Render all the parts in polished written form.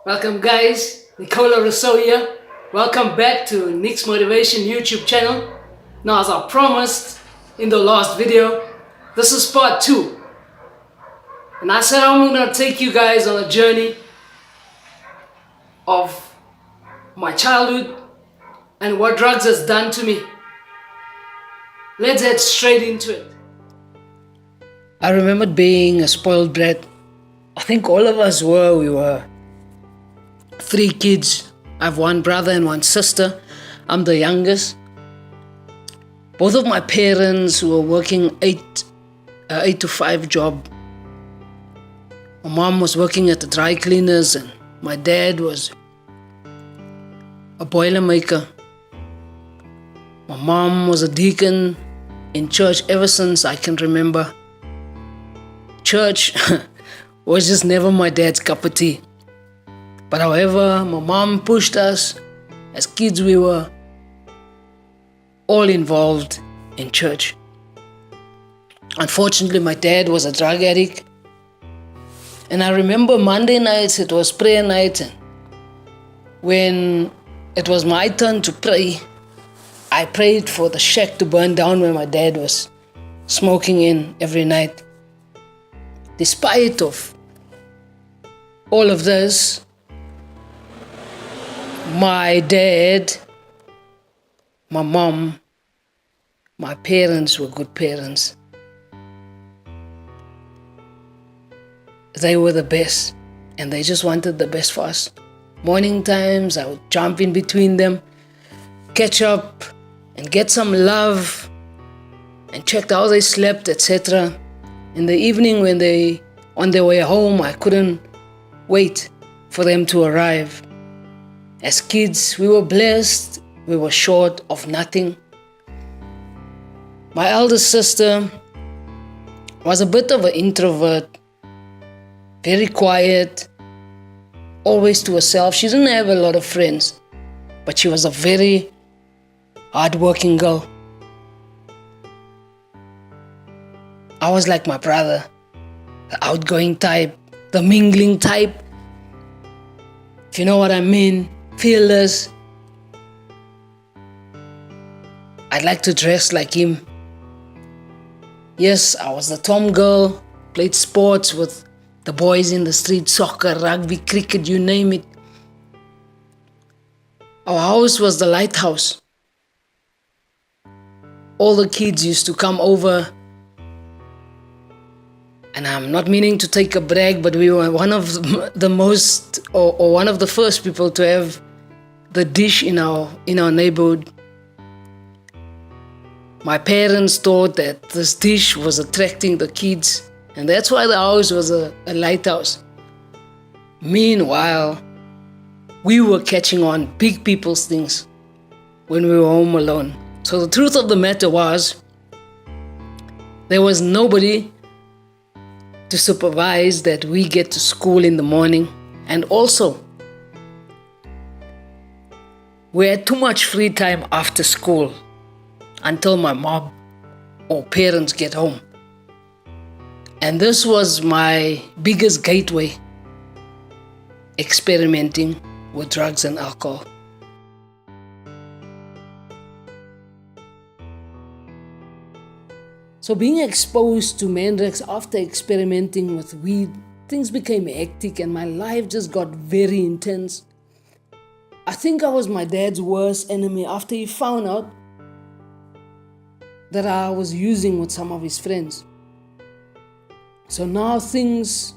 Welcome guys, Nicola Rousseau here. Welcome back to Nick's Motivation YouTube channel. Now as I promised in the last video, this is part 2. And I said I'm gonna take you guys on a journey of my childhood and what drugs has done to me. Let's head straight into it. I remembered being a spoiled brat. I think all of us were. We were 3 kids. I have 1 brother and 1 sister. I'm the youngest. Both of my parents were working 8 to 5 job. My mom was working at the dry cleaners and my dad was a boiler maker. My mom was a deacon in church ever since I can remember. Church was just never my dad's cup of tea. But however, my mom pushed us. As kids, we were all involved in church. Unfortunately, my dad was a drug addict. And I remember Monday nights, it was prayer night. And when it was my turn to pray, I prayed for the shack to burn down where my dad was smoking in every night. Despite of all of this, my dad, my mom, my parents were good parents. They were the best and they just wanted the best for us. Morning times, I would jump in between them, catch up and get some love and check how they slept, etc. In the evening when they on their way home, I couldn't wait for them to arrive. As kids, we were blessed, we were short of nothing. My eldest sister was a bit of an introvert, very quiet, always to herself. She didn't have a lot of friends, but she was a very hardworking girl. I was like my brother, the outgoing type, the mingling type, if you know what I mean, fearless. I'd like to dress like him. Yes, I was the Tom girl, played sports with the boys in the street, soccer, rugby, cricket, you name it. Our house was the lighthouse. All the kids used to come over. And I'm not meaning to take a brag, but we were one of the most, or one of the first people to have the dish in our neighborhood. My parents thought that this dish was attracting the kids, and that's why the house was a lighthouse. Meanwhile, we were catching on big people's things when we were home alone. So the truth of the matter was, there was nobody to supervise that we get to school in the morning. And also, we had too much free time after school until my mom or parents get home. And this was my biggest gateway, experimenting with drugs and alcohol. So being exposed to Mandrax after experimenting with weed, things became hectic and my life just got very intense. I think I was my dad's worst enemy after he found out that I was using with some of his friends. So now things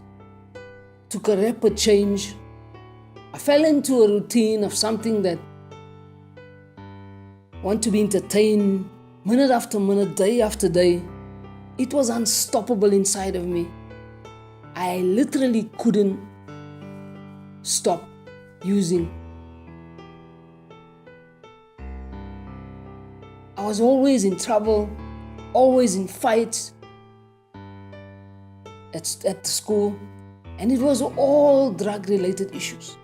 took a rapid change. I fell into a routine of something that want to be entertained minute after minute, day after day. It was unstoppable inside of me. I literally couldn't stop using. I was always in trouble, always in fights at the school, and it was all drug-related issues.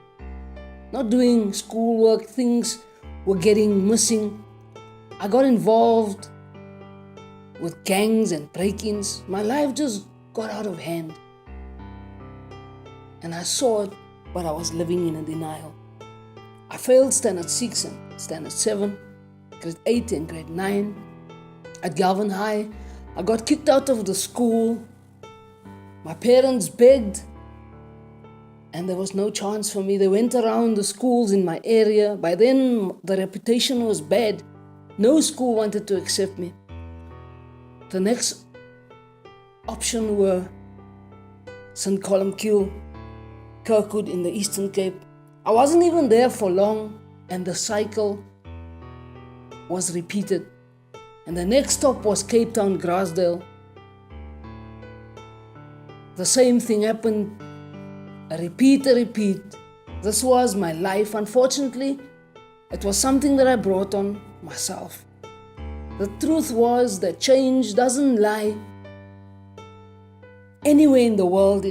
Not doing schoolwork, things were getting missing. I got involved with gangs and break-ins. My life just got out of hand. And I saw it but I was living in a denial. I failed Standard 6 and Standard 7, Grade 8 and Grade 9. At Galvin High, I got kicked out of the school. My parents begged, and there was no chance for me. They went around the schools in my area. By then, the reputation was bad. No school wanted to accept me. The next option were St. Columbkille, Kirkwood in the Eastern Cape. I wasn't even there for long, and the cycle was repeated. And the next stop was Cape Town, Grassdale. The same thing happened, a repeat. This was my life. Unfortunately, it was something that I brought on myself. The truth was that change doesn't lie anywhere in the world.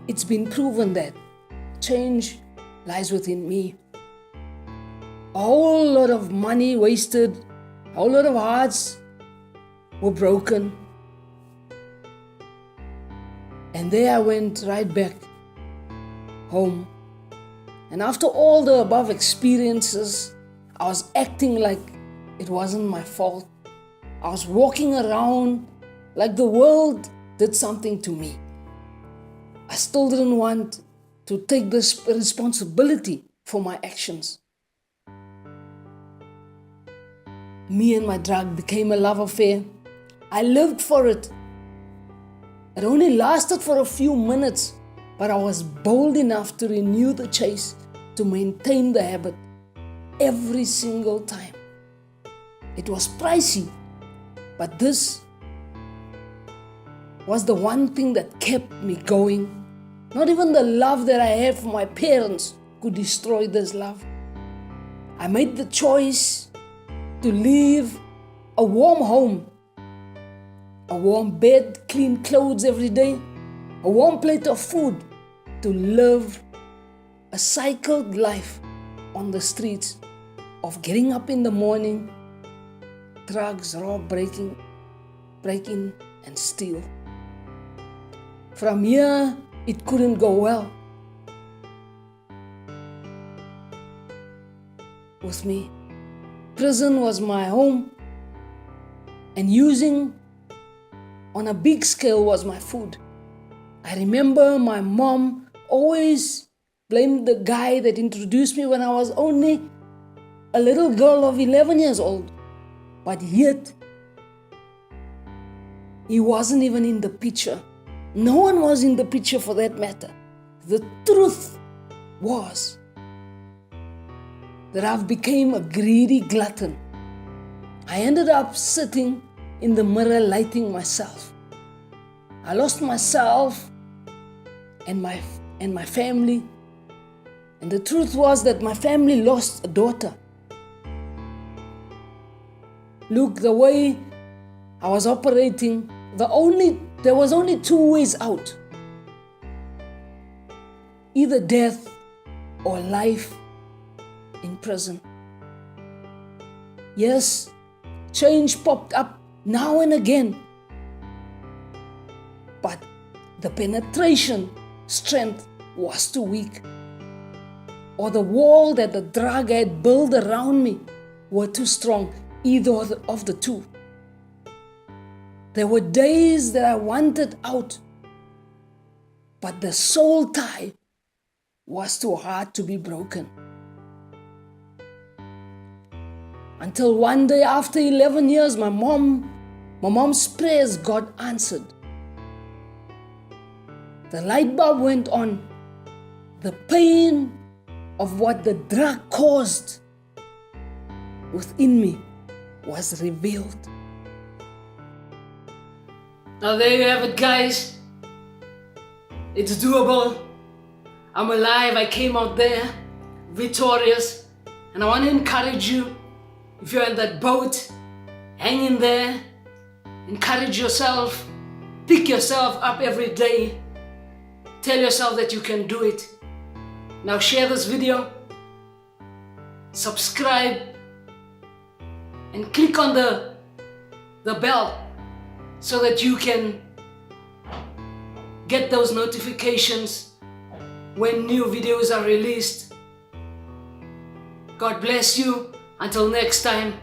It's been proven that change lies within me. A whole lot of money wasted, a whole lot of hearts were broken. And there I went right back home. And after all the above experiences, I was acting like it wasn't my fault. I was walking around like the world did something to me. I still didn't want to take this responsibility for my actions. Me and my drug became a love affair. I lived for it. It only lasted for a few minutes, but I was bold enough to renew the chase, to maintain the habit every single time. It was pricey, but this was the one thing that kept me going. Not even the love that I had for my parents could destroy this love. I made the choice to leave a warm home, a warm bed, clean clothes every day, a warm plate of food, to live a cycled life on the streets of getting up in the morning, drugs, rob, break in and steal. From here, it couldn't go well with me. Prison was my home, and using on a big scale was my food. I remember my mom always blamed the guy that introduced me when I was only a little girl of 11 years old. But yet, he wasn't even in the picture. No one was in the picture for that matter. The truth was that I've become a greedy glutton. I ended up sitting in the mirror lighting myself. I lost myself and my family. And the truth was that my family lost a daughter. Look, the way I was operating, there was only two ways out. Either death or life in prison. Yes, change popped up now and again, but the penetration strength was too weak, or the wall that the drug had built around me were too strong, either of the two. There were days that I wanted out, but the soul tie was too hard to be broken. Until one day after 11 years, my mom's prayers got answered. The light bulb went on. The pain of what the drug caused within me was revealed. Now there you have it, guys. It's doable. I'm alive. I came out there victorious. And I want to encourage you, if you're in that boat, hang in there. Encourage yourself. Pick yourself up every day. Tell yourself that you can do it. Now share this video. Subscribe. And click on the bell so that you can get those notifications when new videos are released. God bless you. Until next time.